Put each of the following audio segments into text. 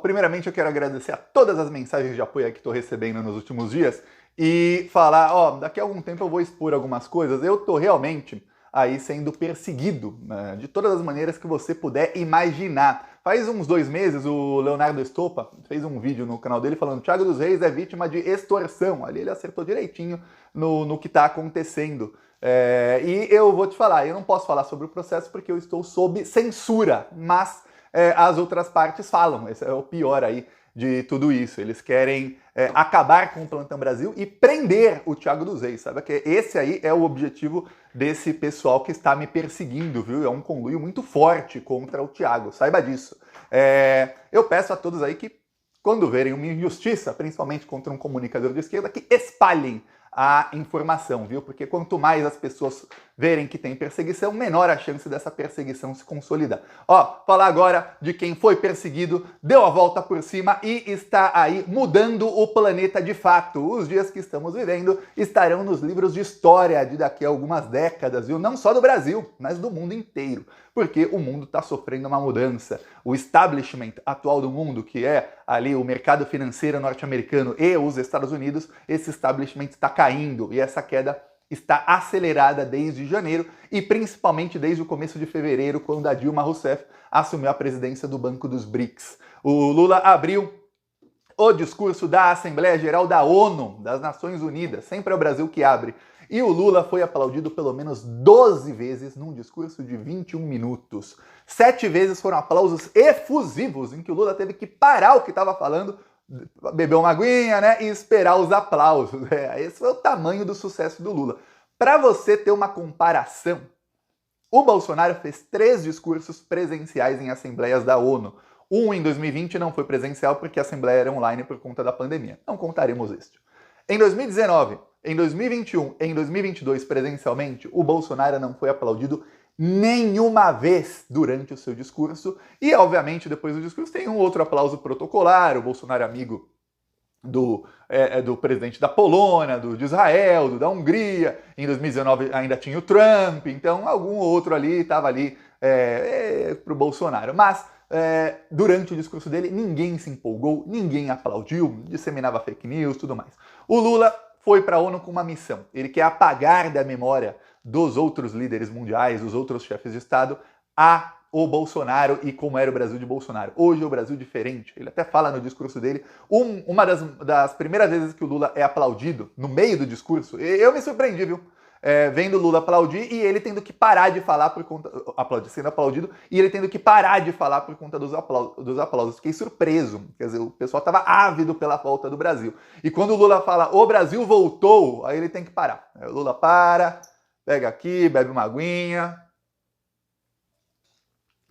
primeiramente eu quero agradecer a todas as mensagens de apoio que estou recebendo nos últimos dias e falar, daqui a algum tempo eu vou expor algumas coisas. Eu estou realmente aí sendo perseguido, né, de todas as maneiras que você puder imaginar. Faz uns 2 meses o Leonardo Estopa fez um vídeo no canal dele falando Thiago dos Reis é vítima de extorsão. Ali ele acertou direitinho no que está acontecendo. E eu vou te falar, eu não posso falar sobre o processo porque eu estou sob censura, mas as outras partes falam. Esse é o pior aí de tudo isso. Eles querem acabar com o Plantão Brasil e prender o Thiago dos Reis, sabe? Que esse aí é o objetivo desse pessoal que está me perseguindo, viu? É um conluio muito forte contra o Thiago, saiba disso. Eu peço a todos aí que, quando verem uma injustiça, principalmente contra um comunicador de esquerda, que espalhem a informação, viu? Porque quanto mais as pessoas verem que tem perseguição, menor a chance dessa perseguição se consolidar. Falar agora de quem foi perseguido, deu a volta por cima e está aí mudando o planeta de fato. Os dias que estamos vivendo estarão nos livros de história de daqui a algumas décadas, viu? Não só do Brasil, mas do mundo inteiro. Porque o mundo está sofrendo uma mudança. O establishment atual do mundo, que é ali o mercado financeiro norte-americano e os Estados Unidos, esse establishment está caindo e essa queda está acelerada desde janeiro e principalmente desde o começo de fevereiro, quando a Dilma Rousseff assumiu a presidência do Banco dos BRICS. O Lula abriu o discurso da Assembleia Geral da ONU, das Nações Unidas, sempre é o Brasil que abre. E o Lula foi aplaudido pelo menos 12 vezes num discurso de 21 minutos. 7 vezes foram aplausos efusivos, em que o Lula teve que parar o que estava falando, beber uma aguinha, né, e esperar os aplausos. Esse foi o tamanho do sucesso do Lula. Para você ter uma comparação, o Bolsonaro fez 3 discursos presenciais em assembleias da ONU. Um em 2020 não foi presencial porque a assembleia era online por conta da pandemia. Não contaremos este. Em 2019, em 2021 e em 2022 presencialmente, o Bolsonaro não foi aplaudido nenhuma vez durante o seu discurso e, obviamente, depois do discurso tem um outro aplauso protocolar, o Bolsonaro amigo do presidente da Polônia, de Israel, da Hungria, em 2019 ainda tinha o Trump, então algum outro ali estava ali para o Bolsonaro, mas durante o discurso dele ninguém se empolgou, ninguém aplaudiu, disseminava fake news, tudo mais. O Lula foi para a ONU com uma missão, ele quer apagar da memória dos outros líderes mundiais, dos outros chefes de Estado, o Bolsonaro e como era o Brasil de Bolsonaro. Hoje é o Brasil diferente. Ele até fala no discurso dele, uma das primeiras vezes que o Lula é aplaudido, no meio do discurso, eu me surpreendi, viu? Vendo o Lula aplaudir e ele tendo que parar de falar por conta... sendo aplaudido, e ele tendo que parar de falar por conta dos aplausos. Fiquei surpreso. Quer dizer, o pessoal estava ávido pela volta do Brasil. E quando o Lula fala, o Brasil voltou, aí ele tem que parar. Aí o Lula para, pega aqui, bebe uma aguinha,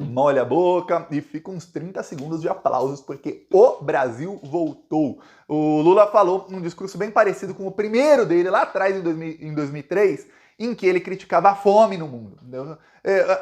molha a boca e fica uns 30 segundos de aplausos, porque o Brasil voltou. O Lula falou um discurso bem parecido com o primeiro dele, lá atrás, em 2003, em que ele criticava a fome no mundo.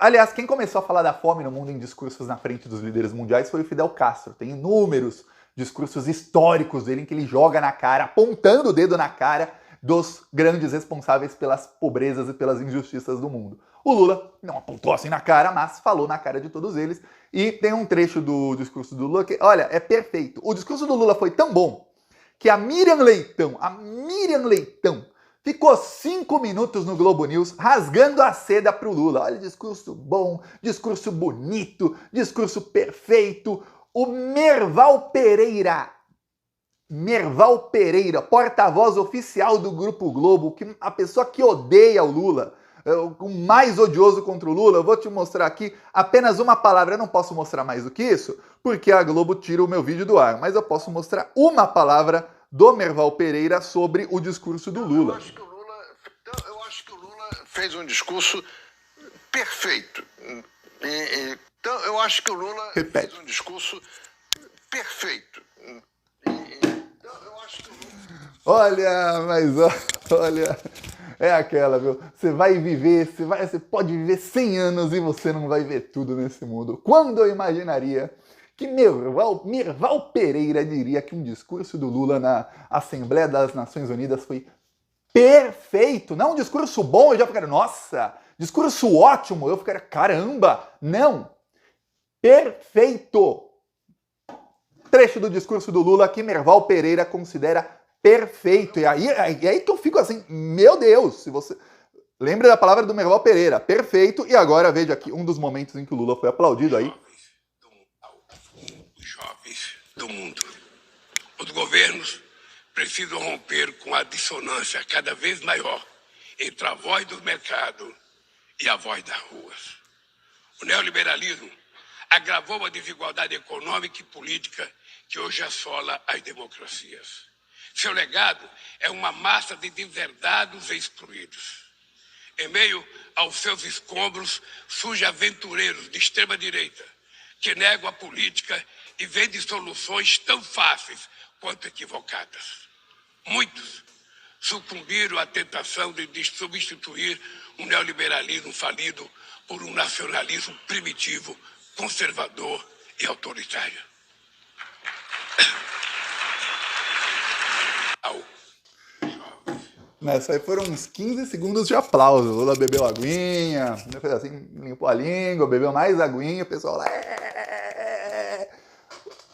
Aliás, quem começou a falar da fome no mundo em discursos na frente dos líderes mundiais foi o Fidel Castro. Tem inúmeros discursos históricos dele em que ele joga na cara, apontando o dedo na cara dos grandes responsáveis pelas pobrezas e pelas injustiças do mundo. O Lula não apontou assim na cara, mas falou na cara de todos eles. E tem um trecho do discurso do Lula que, olha, é perfeito. O discurso do Lula foi tão bom que a Miriam Leitão, ficou 5 minutos no Globo News rasgando a seda pro Lula. Olha, discurso bom, discurso bonito, discurso perfeito. O Merval Pereira, porta-voz oficial do Grupo Globo, a pessoa que odeia o Lula, o mais odioso contra o Lula, eu vou te mostrar aqui apenas uma palavra, eu não posso mostrar mais do que isso, porque a Globo tira o meu vídeo do ar, mas eu posso mostrar uma palavra do Merval Pereira sobre o discurso do Lula. Eu acho que o Lula fez um discurso perfeito. Então, eu acho que o Lula fez um discurso perfeito. Olha, mas olha, é aquela, viu? Você vai viver, você pode viver 100 anos e você não vai ver tudo nesse mundo. Quando eu imaginaria que Merval Pereira diria que um discurso do Lula na Assembleia das Nações Unidas foi perfeito, não um discurso bom, eu já ficaria, nossa, discurso ótimo, eu ficaria, caramba, não, perfeito. trecho do discurso do Lula que Merval Pereira considera perfeito. E aí que eu fico assim, meu Deus, se você... Lembre da palavra do Merval Pereira, perfeito. E agora veja aqui um dos momentos em que o Lula foi aplaudido aí. Os jovens do mundo, os governos precisam romper com a dissonância cada vez maior entre a voz do mercado e a voz das ruas. O neoliberalismo agravou a desigualdade econômica e política que hoje assola as democracias. Seu legado é uma massa de deserdados e excluídos. Em meio aos seus escombros, surgem aventureiros de extrema-direita que negam a política e vendem soluções tão fáceis quanto equivocadas. Muitos sucumbiram à tentação de substituir um neoliberalismo falido por um nacionalismo primitivo, conservador e autoritário. Nessa aí foram uns 15 segundos de aplauso. O Lula bebeu aguinha, fez assim, limpou a língua, bebeu mais aguinha, o pessoal lá...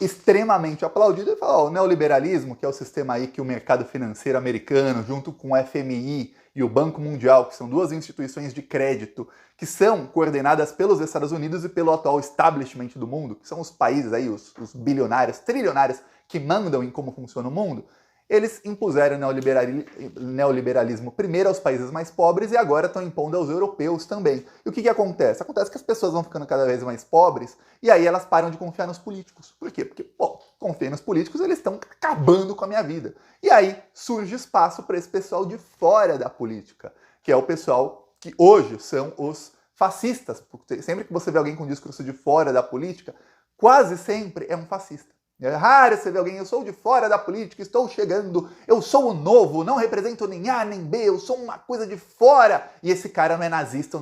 extremamente aplaudido. E falou, o neoliberalismo, que é o sistema aí que o mercado financeiro americano, junto com o FMI e o Banco Mundial, que são duas instituições de crédito, que são coordenadas pelos Estados Unidos e pelo atual establishment do mundo, que são os países aí, os bilionários, trilionários, que mandam em como funciona o mundo, eles impuseram o neoliberalismo primeiro aos países mais pobres e agora estão impondo aos europeus também. E o que acontece? Acontece que as pessoas vão ficando cada vez mais pobres e aí elas param de confiar nos políticos. Por quê? Porque, pô, confiei nos políticos, eles estão acabando com a minha vida. E aí surge espaço para esse pessoal de fora da política, que é o pessoal que hoje são os fascistas. Porque sempre que você vê alguém com discurso de fora da política, quase sempre é um fascista. É raro você ver alguém, eu sou de fora da política, estou chegando, eu sou o novo, não represento nem A nem B, eu sou uma coisa de fora. E esse cara não é nazista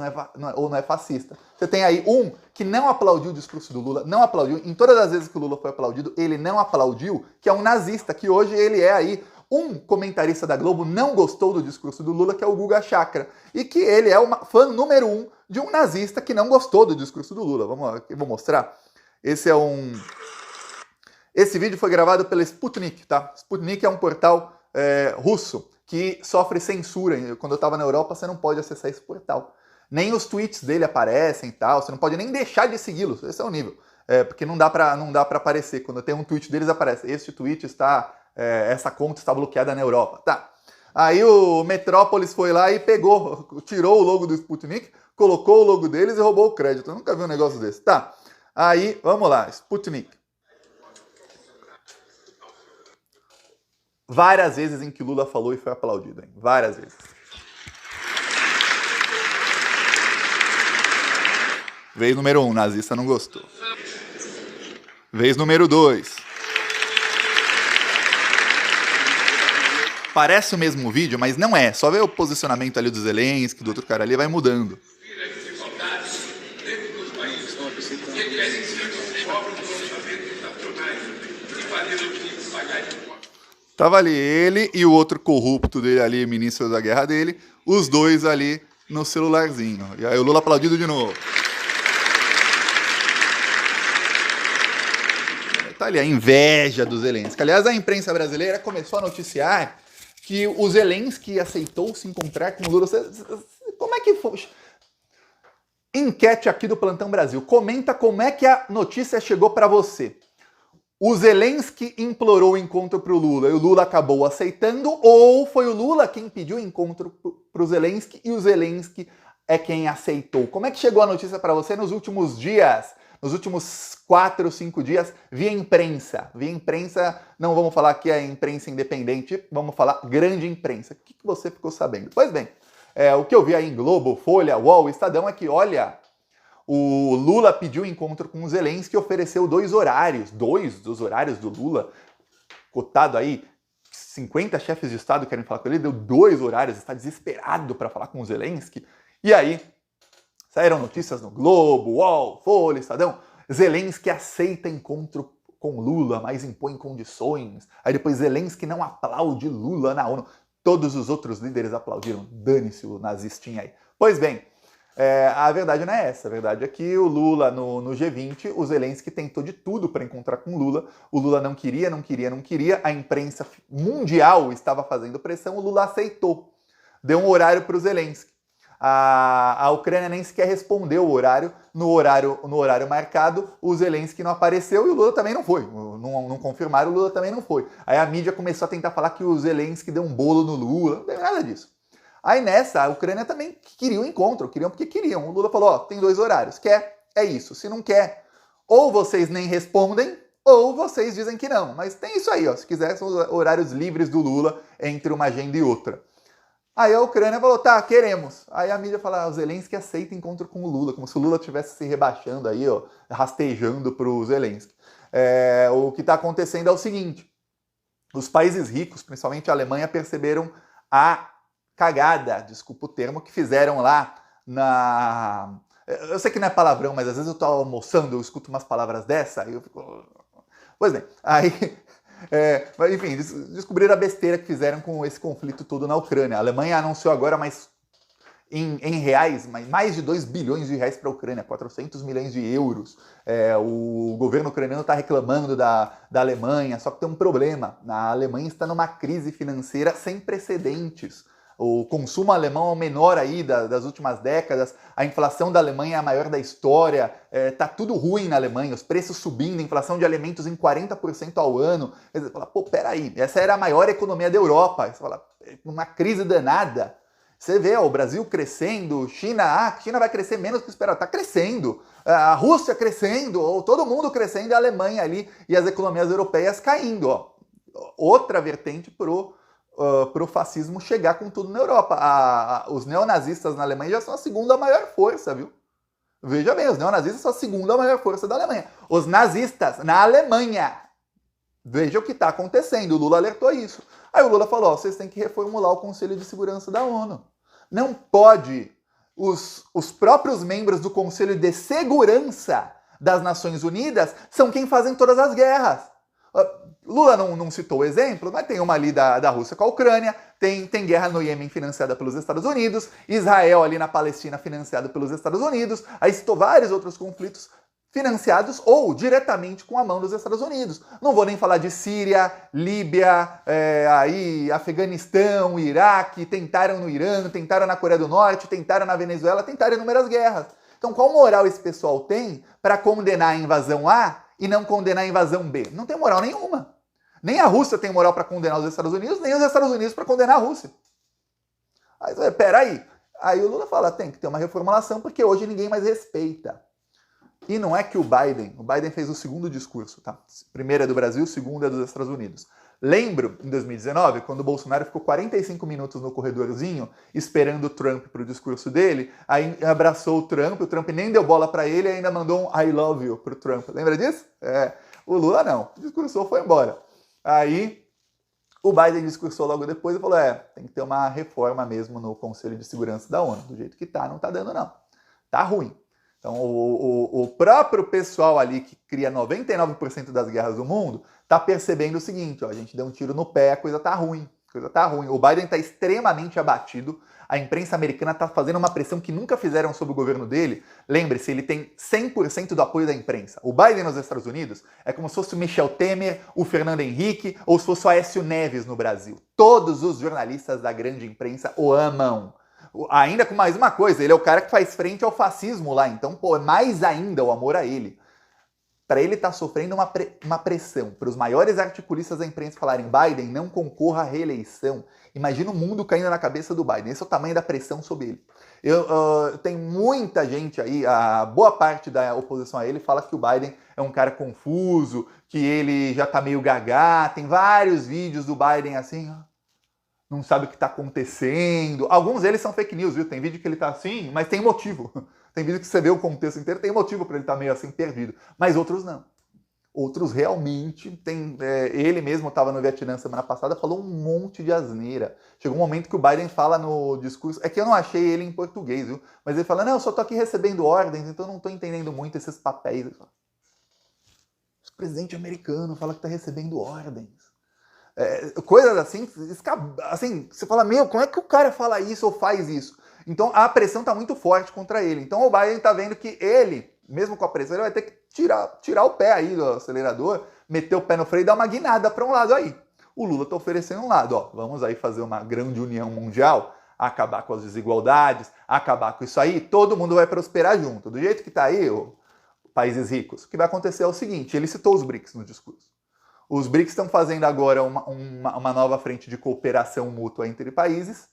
ou não é fascista. Você tem aí um que não aplaudiu o discurso do Lula, não aplaudiu, em todas as vezes que o Lula foi aplaudido, ele não aplaudiu, que é um nazista, que hoje ele é aí um comentarista da Globo, não gostou do discurso do Lula, que é o Guga Chakra, e que ele é o fã número 1 de um nazista que não gostou do discurso do Lula. Vamos lá, eu vou mostrar. Esse vídeo foi gravado pela Sputnik, tá? Sputnik é um portal russo que sofre censura. Quando eu estava na Europa, você não pode acessar esse portal. Nem os tweets dele aparecem e tal, você não pode nem deixar de segui-los. Esse é o nível. Porque não dá pra aparecer. Quando tem um tweet deles, aparece. Este tweet está... essa conta está bloqueada na Europa. Tá. Aí o Metrópolis foi lá e tirou o logo do Sputnik, colocou o logo deles e roubou o crédito. Eu nunca vi um negócio desse. Tá. Aí, vamos lá. Sputnik. Várias vezes em que Lula falou e foi aplaudido, hein? Várias vezes. Vez número 1, nazista não gostou. Vez número 2. Parece o mesmo vídeo, mas não é. Só ver o posicionamento ali do Zelensky, do outro cara ali, vai mudando. Tava ali ele e o outro corrupto dele ali, ministro da guerra dele, os dois ali no celularzinho. E aí o Lula aplaudido de novo. Tá ali a inveja do Zelensky. Aliás, a imprensa brasileira começou a noticiar que o Zelensky aceitou se encontrar com o Lula. Como é que foi? Enquete aqui do Plantão Brasil. Comenta como é que a notícia chegou para você. O Zelensky implorou o encontro para o Lula e o Lula acabou aceitando, ou foi o Lula quem pediu o encontro para o Zelensky e o Zelensky é quem aceitou? Como é que chegou a notícia para você nos últimos dias? Nos últimos 4 ou 5 dias, via imprensa. Via imprensa, não vamos falar que é imprensa independente, vamos falar grande imprensa. O que você ficou sabendo? Pois bem, o que eu vi aí em Globo, Folha, UOL, Estadão é que, olha... O Lula pediu encontro com o Zelensky e ofereceu 2 horários. 2 dos horários do Lula, cotado aí, 50 chefes de Estado querem falar com ele, deu 2 horários, está desesperado para falar com o Zelensky. E aí, saíram notícias no Globo, UOL, Folha, Estadão. Zelensky aceita encontro com Lula, mas impõe condições. Aí depois Zelensky não aplaude Lula na ONU. Todos os outros líderes aplaudiram. Dane-se o nazistinha aí. Pois bem, A verdade não é essa. A verdade é que o Lula, no G20, o Zelensky tentou de tudo para encontrar com o Lula não queria, a imprensa mundial estava fazendo pressão, o Lula aceitou. Deu um horário para o Zelensky. A Ucrânia nem sequer respondeu o horário. No horário marcado, o Zelensky não apareceu e o Lula também não foi. Não confirmaram, o Lula também não foi. Aí a mídia começou a tentar falar que o Zelensky deu um bolo no Lula. Não teve nada disso. Aí nessa, a Ucrânia também queria o encontro. Queriam porque queriam. O Lula falou, ó, tem 2 horários. Quer? É isso. Se não quer, ou vocês nem respondem, ou vocês dizem que não. Mas tem isso aí, ó. Se quiser, são os horários livres do Lula entre uma agenda e outra. Aí a Ucrânia falou, tá, queremos. Aí a mídia fala, o Zelensky aceita encontro com o Lula, como se o Lula estivesse se rebaixando aí, ó, rastejando pro Zelensky. O que está acontecendo é o seguinte, os países ricos, principalmente a Alemanha, perceberam a cagada, desculpa o termo, que fizeram lá na... Eu sei que não é palavrão, mas às vezes eu tô almoçando, eu escuto umas palavras dessa, aí eu fico... Pois bem, aí... enfim, descobriram a besteira que fizeram com esse conflito todo na Ucrânia. A Alemanha anunciou agora em reais, mais de 2 bilhões de reais para a Ucrânia, 400 milhões de euros. O governo ucraniano está reclamando da Alemanha, só que tem um problema. A Alemanha está numa crise financeira sem precedentes. O consumo alemão é o menor aí das últimas décadas, a inflação da Alemanha é a maior da história, tá tudo ruim na Alemanha, os preços subindo, inflação de alimentos em 40% ao ano. Você fala, pô, peraí, essa era a maior economia da Europa. Você fala, uma crise danada. Você vê ó, o Brasil crescendo, China vai crescer menos que esperado, tá crescendo. A Rússia crescendo, ou todo mundo crescendo, e a Alemanha ali, e as economias europeias caindo. Ó. Outra vertente pro fascismo chegar com tudo na Europa. Os neonazistas na Alemanha já são a segunda maior força, viu? Veja bem, os neonazistas são a segunda maior força da Alemanha. Os nazistas na Alemanha. Veja o que está acontecendo. O Lula alertou isso. Aí o Lula falou, vocês têm que reformular o Conselho de Segurança da ONU. Não pode os próprios membros do Conselho de Segurança das Nações Unidas são quem fazem todas as guerras. Lula não citou o exemplo, mas tem uma ali da Rússia com a Ucrânia, tem guerra no Iêmen financiada pelos Estados Unidos, Israel ali na Palestina financiado pelos Estados Unidos, aí citou vários outros conflitos financiados ou diretamente com a mão dos Estados Unidos. Não vou nem falar de Síria, Líbia, Afeganistão, Iraque, tentaram no Irã, tentaram na Coreia do Norte, tentaram na Venezuela, tentaram inúmeras guerras. Então qual moral esse pessoal tem para condenar a invasão A e não condenar a invasão B? Não tem moral nenhuma. Nem a Rússia tem moral para condenar os Estados Unidos, nem os Estados Unidos para condenar a Rússia. Aí, peraí. Aí o Lula fala, tem que ter uma reformulação porque hoje ninguém mais respeita. E não é que o Biden fez o segundo discurso, tá? Primeiro é do Brasil, o segundo é dos Estados Unidos. Lembro, em 2019, quando o Bolsonaro ficou 45 minutos no corredorzinho, esperando o Trump para o discurso dele, aí abraçou o Trump nem deu bola para ele, ainda mandou um I love you pro Trump. Lembra disso? O Lula não, discursou, foi embora. Aí o Biden discursou logo depois e falou, tem que ter uma reforma mesmo no Conselho de Segurança da ONU. Do jeito que tá, não tá dando não. Tá ruim. Então o próprio pessoal ali que cria 99% das guerras do mundo tá percebendo o seguinte, ó, a gente deu um tiro no pé, a coisa tá ruim. O Biden tá extremamente abatido. A imprensa americana está fazendo uma pressão que nunca fizeram sobre o governo dele. Lembre-se, ele tem 100% do apoio da imprensa. O Biden nos Estados Unidos é como se fosse o Michel Temer, o Fernando Henrique ou se fosse o Aécio Neves no Brasil. Todos os jornalistas da grande imprensa o amam. Ainda com mais uma coisa, ele é o cara que faz frente ao fascismo lá. Então, mais ainda o amor a ele. Para ele estar sofrendo uma pressão, para os maiores articulistas da imprensa falarem Biden não concorra à reeleição. Imagina o mundo caindo na cabeça do Biden. Esse é o tamanho da pressão sobre ele. Tem muita gente aí, a boa parte da oposição a ele fala que o Biden é um cara confuso, que ele já tá meio gagá. Tem vários vídeos do Biden assim, não sabe o que tá acontecendo. Alguns deles são fake news, viu? Tem vídeo que ele tá assim, mas tem motivo. Tem vídeo que você vê o contexto inteiro, tem motivo para ele estar meio assim perdido. Mas outros não. Outros realmente tem. Ele mesmo estava no Vietnã semana passada, falou um monte de asneira. Chegou um momento que o Biden fala no discurso. É que eu não achei ele em português, viu? Mas ele fala: não, eu só tô aqui recebendo ordens, então não tô entendendo muito esses papéis. O presidente americano fala que tá recebendo ordens. Coisas assim, você fala: meu, como é que o cara fala isso ou faz isso? Então a pressão está muito forte contra ele. Então o Biden está vendo que ele, mesmo com a pressão, ele vai ter que tirar o pé aí do acelerador, meter o pé no freio e dar uma guinada para um lado aí. O Lula está oferecendo um lado, ó, vamos aí fazer uma grande união mundial, acabar com as desigualdades, acabar com isso aí, todo mundo vai prosperar junto. Do jeito que está aí, países ricos, o que vai acontecer é o seguinte, ele citou os BRICS no discurso. Os BRICS estão fazendo agora uma nova frente de cooperação mútua entre países.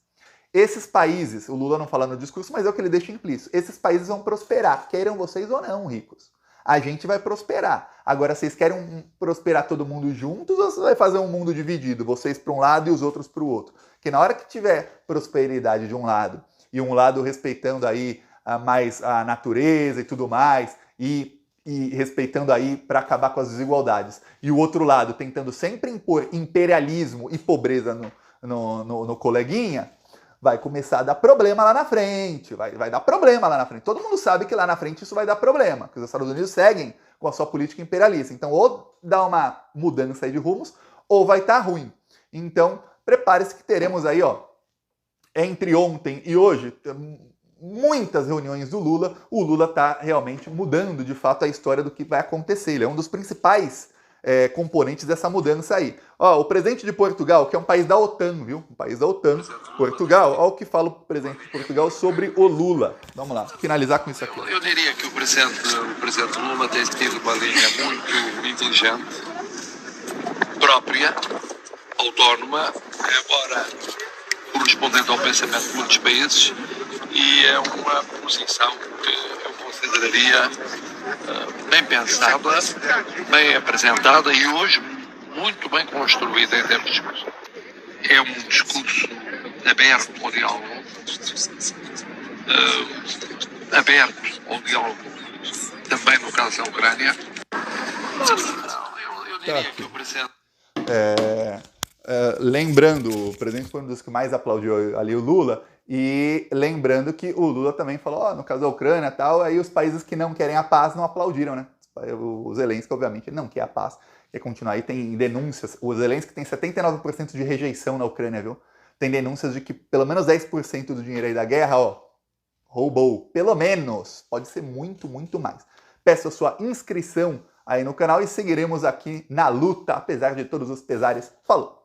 Esses países, o Lula não fala no discurso, mas é o que ele deixa implícito, esses países vão prosperar, queiram vocês ou não, ricos. A gente vai prosperar. Agora, vocês querem prosperar todo mundo juntos ou você vai fazer um mundo dividido? Vocês para um lado e os outros para o outro? Porque na hora que tiver prosperidade de um lado e um lado respeitando aí mais a natureza e tudo mais e respeitando aí para acabar com as desigualdades e o outro lado tentando sempre impor imperialismo e pobreza no coleguinha, vai começar a dar problema lá na frente, vai dar problema lá na frente. Todo mundo sabe que lá na frente isso vai dar problema, que os Estados Unidos seguem com a sua política imperialista. Então, ou dá uma mudança aí de rumos, ou vai estar ruim. Então, prepare-se que teremos aí, ó, entre ontem e hoje, muitas reuniões do Lula. O Lula está realmente mudando, de fato, a história do que vai acontecer. Ele é um dos principais componentes dessa mudança aí. Ó, o presidente de Portugal, que é um país da OTAN, viu? Um país da OTAN, Portugal. Olha o que fala o presidente de Portugal sobre o Lula. Vamos lá, finalizar com isso aqui. Eu diria que o presidente Lula tem tido uma linha muito inteligente, própria, autónoma, embora correspondente ao pensamento de muitos países, e é uma posição que eu consideraria bem pensada, bem apresentada e hoje muito bem construída em termos de discurso. É um discurso aberto ao diálogo, também no caso da Ucrânia. Eu diria que o presidente... Lembrando, o presidente foi um dos que mais aplaudiu ali o Lula, e lembrando que o Lula também falou, no caso da Ucrânia e tal, aí os países que não querem a paz não aplaudiram, né? O Zelensky, obviamente, não quer a paz, quer continuar aí, tem denúncias, o Zelensky tem 79% de rejeição na Ucrânia, viu? Tem denúncias de que pelo menos 10% do dinheiro aí da guerra, roubou, pelo menos, pode ser muito, muito mais. Peço a sua inscrição aí no canal e seguiremos aqui na luta, apesar de todos os pesares. Falou!